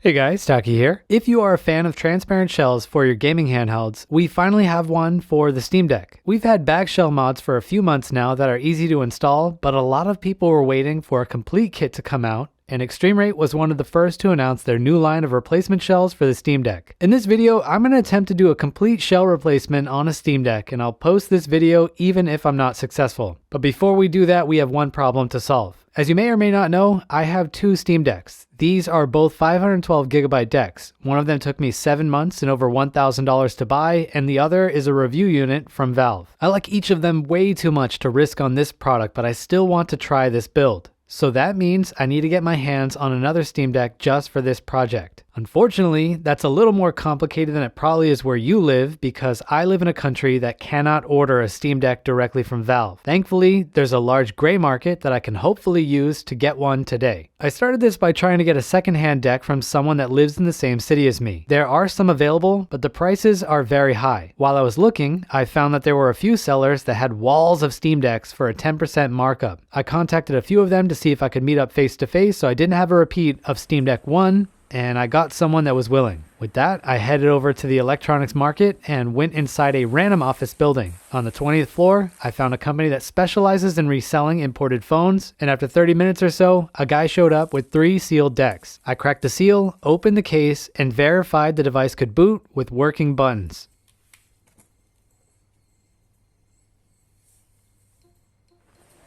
Hey guys, Taki here. If you are a fan of transparent shells for your gaming handhelds, we finally have one for the Steam Deck. We've had bag shell mods for a few months now that are easy to install, but a lot of people were waiting for a complete kit to come out, and eXtremeRate was one of the first to announce their new line of replacement shells for the Steam Deck. In this video, I'm going to attempt to do a complete shell replacement on a Steam Deck, and I'll post this video even if I'm not successful. But before we do that, we have one problem to solve. As you may or may not know, I have two Steam Decks. These are both 512GB decks. One of them took me 7 months and over $1,000 to buy, and the other is a review unit from Valve. I like each of them way too much to risk on this product, but I still want to try this build. So that means I need to get my hands on another Steam Deck just for this project. Unfortunately, that's a little more complicated than it probably is where you live, because I live in a country that cannot order a Steam Deck directly from Valve. Thankfully, there's a large gray market that I can hopefully use to get one today. I started this by trying to get a secondhand deck from someone that lives in the same city as me. There are some available, but the prices are very high. While I was looking, I found that there were a few sellers that had walls of Steam Decks for a 10% markup. I contacted a few of them to see if I could meet up face to face, so I didn't have a repeat of Steam Deck 1, and I got someone that was willing. With that, I headed over to the electronics market and went inside a random office building. On the 20th floor, I found a company that specializes in reselling imported phones, and after 30 minutes or so, a guy showed up with 3 sealed decks. I cracked the seal, opened the case, and verified the device could boot with working buttons.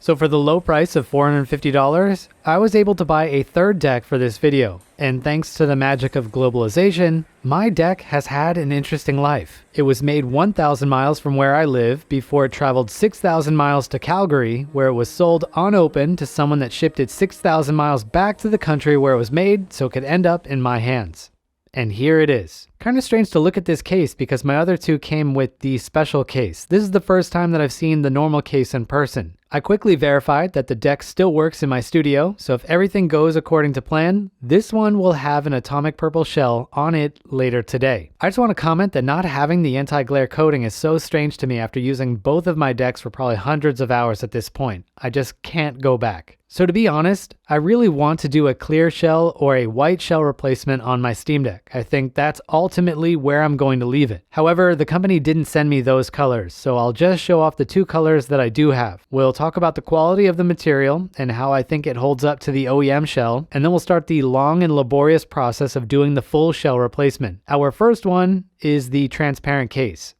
So for the low price of $450, I was able to buy a third deck for this video. And thanks to the magic of globalization, my deck has had an interesting life. It was made 1,000 miles from where I live before it traveled 6,000 miles to Calgary, where it was sold unopened to someone that shipped it 6,000 miles back to the country where it was made so it could end up in my hands. And here it is. Kind of strange to look at this case because my other two came with the special case. This is the first time that I've seen the normal case in person. I quickly verified that the deck still works in my studio, so if everything goes according to plan, this one will have an atomic purple shell on it later today. I just want to comment that not having the anti-glare coating is so strange to me after using both of my decks for probably hundreds of hours at this point. I just can't go back. So to be honest, I really want to do a clear shell or a white shell replacement on my Steam Deck. I think that's ultimately where I'm going to leave it. However, the company didn't send me those colors, so I'll just show off the 2 colors that I do have. We'll talk about the quality of the material and how I think it holds up to the OEM shell, and then we'll start the long and laborious process of doing the full shell replacement. Our first one is the transparent case.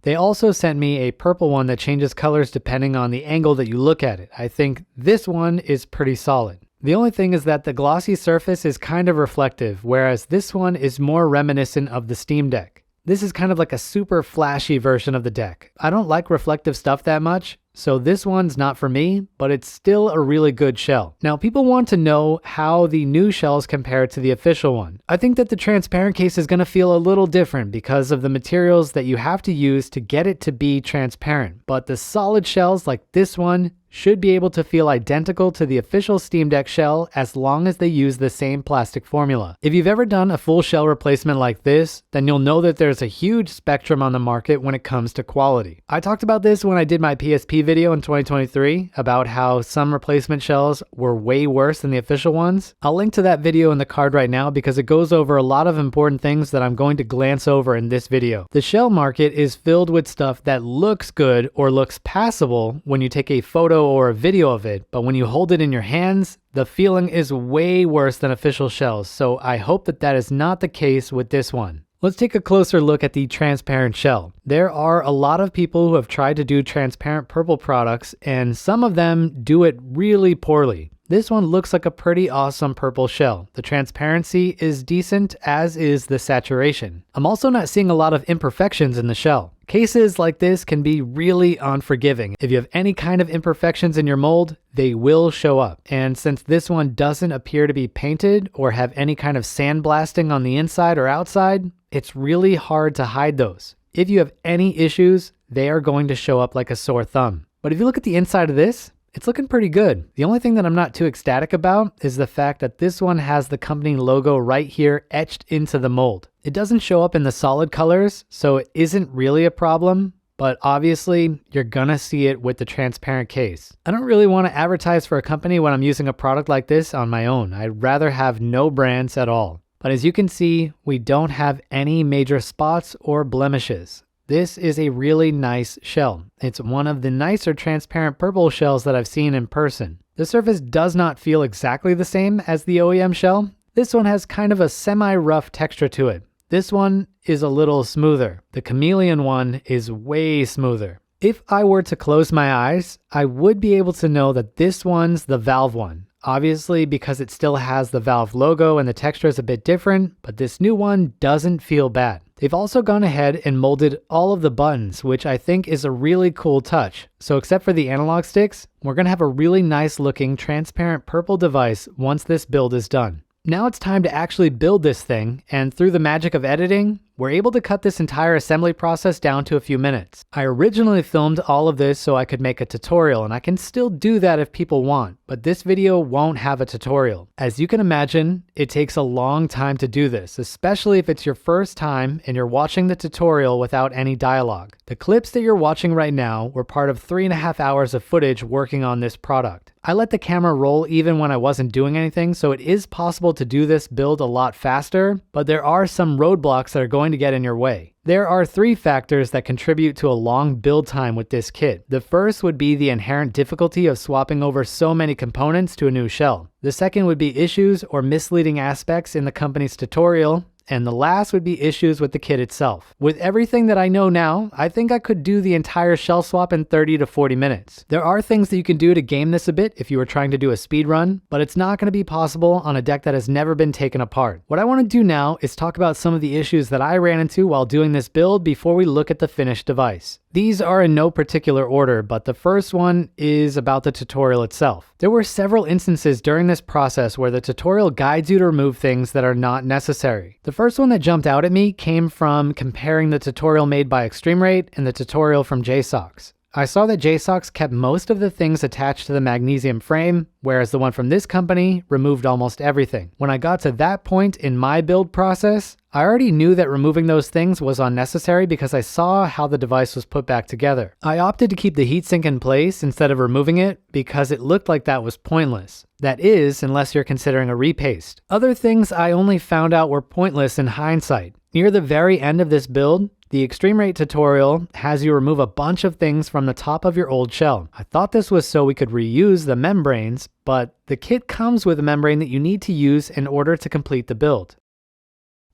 They also sent me a purple one that changes colors depending on the angle that you look at it. I think this one is pretty solid. The only thing is that the glossy surface is kind of reflective, whereas this one is more reminiscent of the Steam Deck. This is kind of like a super flashy version of the deck. I don't like reflective stuff that much, so this one's not for me, but it's still a really good shell. Now, people want to know how the new shells compare to the official one. I think that the transparent case is going to feel a little different because of the materials that you have to use to get it to be transparent. But the solid shells like this one should be able to feel identical to the official Steam Deck shell as long as they use the same plastic formula. If you've ever done a full shell replacement like this, then you'll know that there's a huge spectrum on the market when it comes to quality. I talked about this when I did my PSP video in 2023 about how some replacement shells were way worse than the official ones. I'll link to that video in the card right now because it goes over a lot of important things that I'm going to glance over in this video. The shell market is filled with stuff that looks good or looks passable when you take a photo or a video of it, but when you hold it in your hands, the feeling is way worse than official shells, so I hope that that is not the case with this one. Let's take a closer look at the transparent shell. There are a lot of people who have tried to do transparent purple products, and some of them do it really poorly. This one looks like a pretty awesome purple shell. The transparency is decent, as is the saturation. I'm also not seeing a lot of imperfections in the shell. Cases like this can be really unforgiving. If you have any kind of imperfections in your mold, they will show up. And since this one doesn't appear to be painted or have any kind of sandblasting on the inside or outside, it's really hard to hide those. If you have any issues, they are going to show up like a sore thumb. But if you look at the inside of this, it's looking pretty good. The only thing that I'm not too ecstatic about is the fact that this one has the company logo right here etched into the mold. It doesn't show up in the solid colors, so it isn't really a problem, but obviously you're gonna see it with the transparent case. I don't really want to advertise for a company when I'm using a product like this on my own. I'd rather have no brands at all. But as you can see, we don't have any major spots or blemishes. This is a really nice shell. It's one of the nicer transparent purple shells that I've seen in person. The surface does not feel exactly the same as the OEM shell. This one has kind of a semi-rough texture to it. This one is a little smoother. The chameleon one is way smoother. If I were to close my eyes, I would be able to know that this one's the Valve one. Obviously, because it still has the Valve logo and the texture is a bit different, but this new one doesn't feel bad. They've also gone ahead and molded all of the buttons, which I think is a really cool touch. So except for the analog sticks, we're going to have a really nice looking transparent purple device once this build is done. Now it's time to actually build this thing, and through the magic of editing, we're able to cut this entire assembly process down to a few minutes. I originally filmed all of this so I could make a tutorial, and I can still do that if people want, but this video won't have a tutorial. As you can imagine, it takes a long time to do this, especially if it's your first time and you're watching the tutorial without any dialogue. The clips that you're watching right now were part of 3.5 hours of footage working on this product. I let the camera roll even when I wasn't doing anything, so it is possible to do this build a lot faster, but there are some roadblocks that are going to get in your way. There are 3 factors that contribute to a long build time with this kit. The first would be the inherent difficulty of swapping over so many components to a new shell. The second would be issues or misleading aspects in the company's tutorial. And the last would be issues with the kit itself. With everything that I know now, I think I could do the entire shell swap in 30 to 40 minutes. There are things that you can do to game this a bit if you were trying to do a speed run, but it's not going to be possible on a deck that has never been taken apart. What I want to do now is talk about some of the issues that I ran into while doing this build before we look at the finished device. These are in no particular order, but the first one is about the tutorial itself. There were several instances during this process where the tutorial guides you to remove things that are not necessary. The first one that jumped out at me came from comparing the tutorial made by eXtremeRate and the tutorial from JSOX. I saw that JSOX kept most of the things attached to the magnesium frame, whereas the one from this company removed almost everything. When I got to that point in my build process, I already knew that removing those things was unnecessary because I saw how the device was put back together. I opted to keep the heatsink in place instead of removing it because it looked like that was pointless. That is, unless you're considering a repaste. Other things I only found out were pointless in hindsight. Near the very end of this build, the eXtremeRate tutorial has you remove a bunch of things from the top of your old shell. I thought this was so we could reuse the membranes, but the kit comes with a membrane that you need to use in order to complete the build.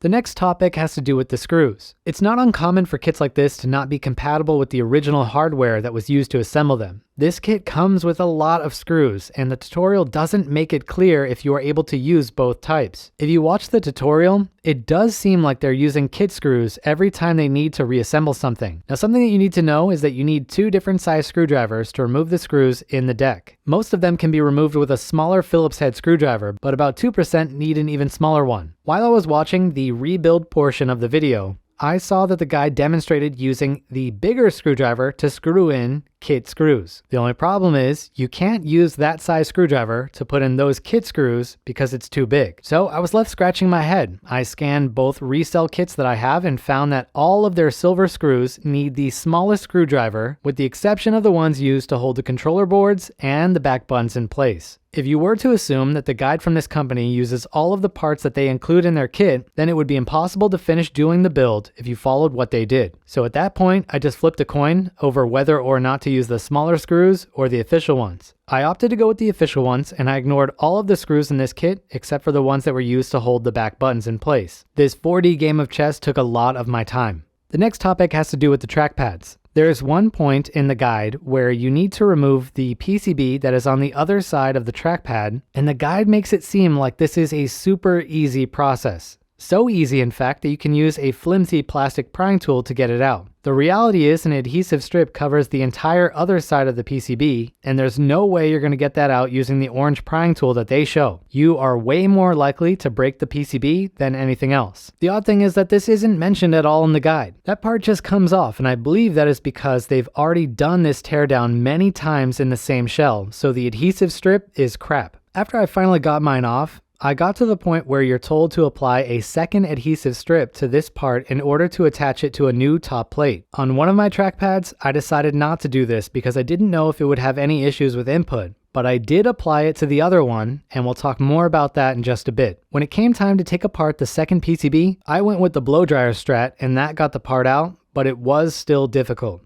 The next topic has to do with the screws. It's not uncommon for kits like this to not be compatible with the original hardware that was used to assemble them. This kit comes with a lot of screws, and the tutorial doesn't make it clear if you are able to use both types. If you watch the tutorial, it does seem like they're using kit screws every time they need to reassemble something. Now, something that you need to know is that you need 2 different size screwdrivers to remove the screws in the deck. Most of them can be removed with a smaller Phillips head screwdriver, but about 2% need an even smaller one. While I was watching the rebuild portion of the video, I saw that the guy demonstrated using the bigger screwdriver to screw in kit screws. The only problem is you can't use that size screwdriver to put in those kit screws because it's too big. So I was left scratching my head. I scanned both resell kits that I have and found that all of their silver screws need the smallest screwdriver, with the exception of the ones used to hold the controller boards and the back buttons in place. If you were to assume that the guide from this company uses all of the parts that they include in their kit, then it would be impossible to finish doing the build if you followed what they did. So at that point, I just flipped a coin over whether or not to use the smaller screws or the official ones. I opted to go with the official ones, and I ignored all of the screws in this kit except for the ones that were used to hold the back buttons in place. This 4D game of chess took a lot of my time. The next topic has to do with the trackpads. There is one point in the guide where you need to remove the PCB that is on the other side of the trackpad, and the guide makes it seem like this is a super easy process. So easy, in fact, that you can use a flimsy plastic prying tool to get it out. The reality is an adhesive strip covers the entire other side of the PCB, and there's no way you're going to get that out using the orange prying tool that they show. You are way more likely to break the PCB than anything else. The odd thing is that this isn't mentioned at all in the guide. That part just comes off, and I believe that is because they've already done this teardown many times in the same shell, so the adhesive strip is crap. After I finally got mine off, I got to the point where you're told to apply a second adhesive strip to this part in order to attach it to a new top plate. On one of my trackpads, I decided not to do this because I didn't know if it would have any issues with input, but I did apply it to the other one, and we'll talk more about that in just a bit. When it came time to take apart the second PCB, I went with the blow dryer strat, and that got the part out, but it was still difficult.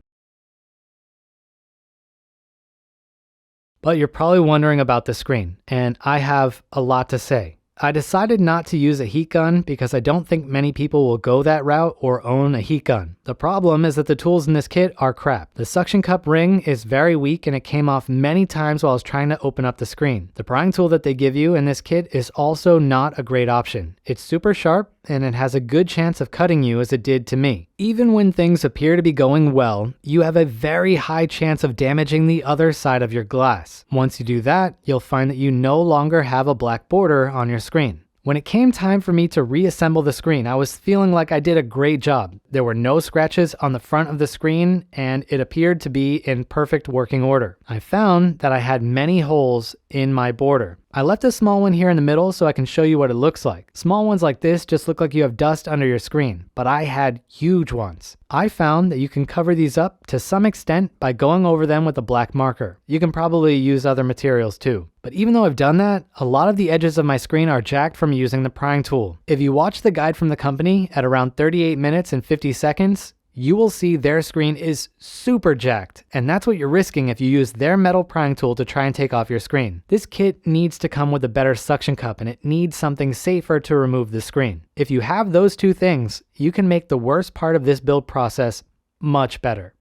But you're probably wondering about the screen, and I have a lot to say. I decided not to use a heat gun because I don't think many people will go that route or own a heat gun. The problem is that the tools in this kit are crap. The suction cup ring is very weak and it came off many times while I was trying to open up the screen. The prying tool that they give you in this kit is also not a great option. It's super sharp and it has a good chance of cutting you as it did to me. Even when things appear to be going well, you have a very high chance of damaging the other side of your glass. Once you do that, you'll find that you no longer have a black border on your screen. When it came time for me to reassemble the screen, I was feeling like I did a great job. There were no scratches on the front of the screen and it appeared to be in perfect working order. I found that I had many holes in my border. I left a small one here in the middle so I can show you what it looks like. Small ones like this just look like you have dust under your screen, but I had huge ones. I found that you can cover these up to some extent by going over them with a black marker. You can probably use other materials too. But even though I've done that, a lot of the edges of my screen are jacked from using the prying tool. If you watch the guide from the company at around 38 minutes and 50 seconds, you will see their screen is super jacked, and that's what you're risking if you use their metal prying tool to try and take off your screen. This kit needs to come with a better suction cup and it needs something safer to remove the screen. If you have those two things, you can make the worst part of this build process much better.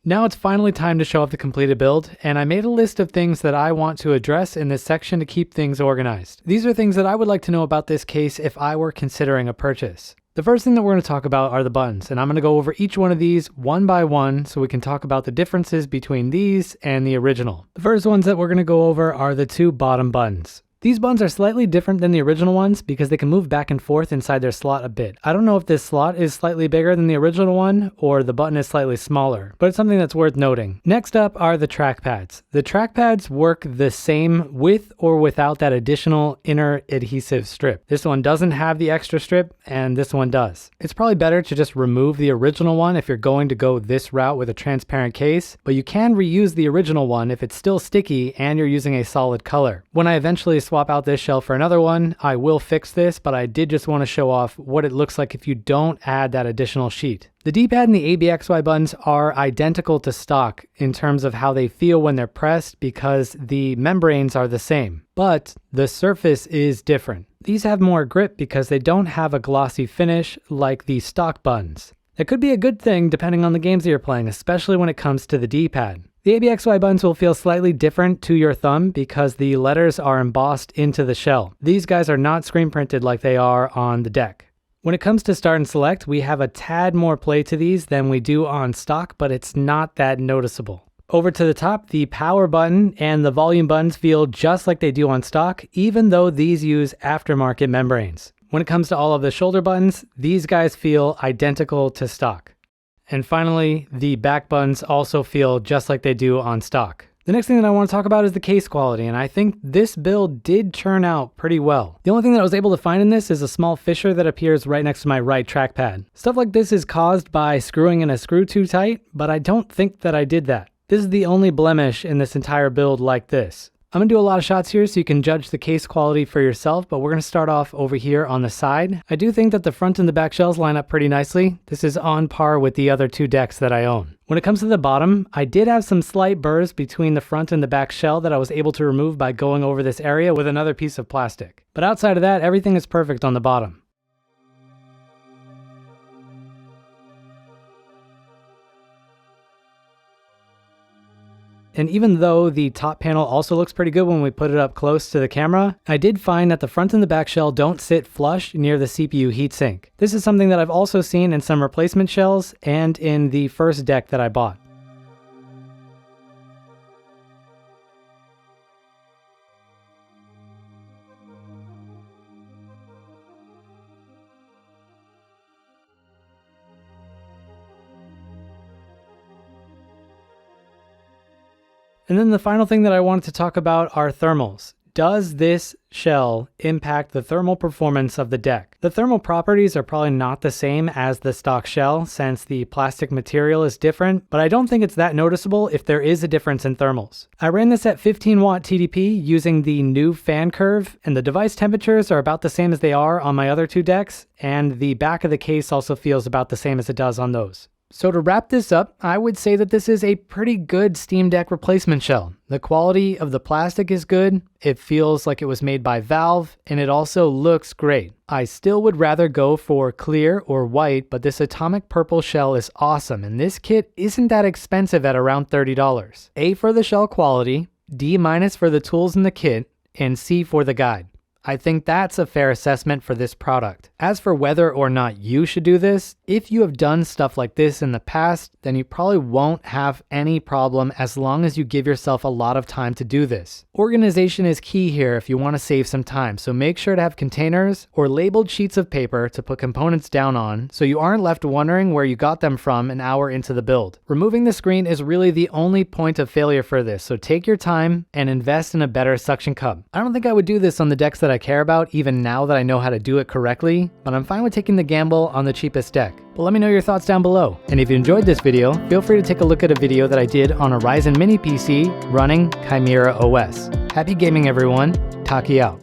Now it's finally time to show off the completed build, and I made a list of things that I want to address in this section to keep things organized. These are things that I would like to know about this case if I were considering a purchase. The first thing that we're going to talk about are the buttons, and I'm going to go over each one of these one by one so we can talk about the differences between these and the original. The first ones that we're going to go over are the two bottom buttons. These buttons are slightly different than the original ones because they can move back and forth inside their slot a bit. I don't know if this slot is slightly bigger than the original one or the button is slightly smaller, but it's something that's worth noting. Next up are the track pads. The track pads work the same with or without that additional inner adhesive strip. This one doesn't have the extra strip and this one does. It's probably better to just remove the original one if you're going to go this route with a transparent case, but you can reuse the original one if it's still sticky and you're using a solid color. When I eventually swap out this shell for another one, I will fix this, but I did just want to show off what it looks like if you don't add that additional sheet. The D-pad and the ABXY buttons are identical to stock in terms of how they feel when they're pressed because the membranes are the same, but the surface is different. These have more grip because they don't have a glossy finish like the stock buttons. That could be a good thing depending on the games that you're playing, especially when it comes to the D-pad. The ABXY buttons will feel slightly different to your thumb because the letters are embossed into the shell. These guys are not screen printed like they are on the deck. When it comes to start and select, we have a tad more play to these than we do on stock, but it's not that noticeable. Over to the top, the power button and the volume buttons feel just like they do on stock, even though these use aftermarket membranes. When it comes to all of the shoulder buttons, these guys feel identical to stock. And finally, the back buttons also feel just like they do on stock. The next thing that I want to talk about is the case quality, and I think this build did turn out pretty well. The only thing that I was able to find in this is a small fissure that appears right next to my right trackpad. Stuff like this is caused by screwing in a screw too tight, but I don't think that I did that. This is the only blemish in this entire build like this. I'm going to do a lot of shots here so you can judge the case quality for yourself, but we're going to start off over here on the side. I do think that the front and the back shells line up pretty nicely. This is on par with the other two decks that I own. When it comes to the bottom, I did have some slight burrs between the front and the back shell that I was able to remove by going over this area with another piece of plastic. But outside of that, everything is perfect on the bottom. And even though the top panel also looks pretty good when we put it up close to the camera, I did find that the front and the back shell don't sit flush near the CPU heatsink. This is something that I've also seen in some replacement shells and in the first deck that I bought. And then the final thing that I wanted to talk about are thermals. Does this shell impact the thermal performance of the deck? The thermal properties are probably not the same as the stock shell since the plastic material is different, but I don't think it's that noticeable if there is a difference in thermals. I ran this at 15 watt TDP using the new fan curve, and the device temperatures are about the same as they are on my other two decks, and the back of the case also feels about the same as it does on those. So to wrap this up, I would say that this is a pretty good Steam Deck replacement shell. The quality of the plastic is good, it feels like it was made by Valve, and it also looks great. I still would rather go for clear or white, but this atomic purple shell is awesome, and this kit isn't that expensive at around $30. A for the shell quality, D- for the tools in the kit, and C for the guide. I think that's a fair assessment for this product. As for whether or not you should do this, if you have done stuff like this in the past, then you probably won't have any problem as long as you give yourself a lot of time to do this. Organization is key here if you want to save some time, so make sure to have containers or labeled sheets of paper to put components down on so you aren't left wondering where you got them from an hour into the build. Removing the screen is really the only point of failure for this, so take your time and invest in a better suction cup. I don't think I would do this on the decks that I care about even now that I know how to do it correctly, but I'm fine with taking the gamble on the cheapest deck. But let me know your thoughts down below. And if you enjoyed this video, feel free to take a look at a video that I did on a Ryzen mini PC running Chimera OS. Happy gaming everyone, Taki out.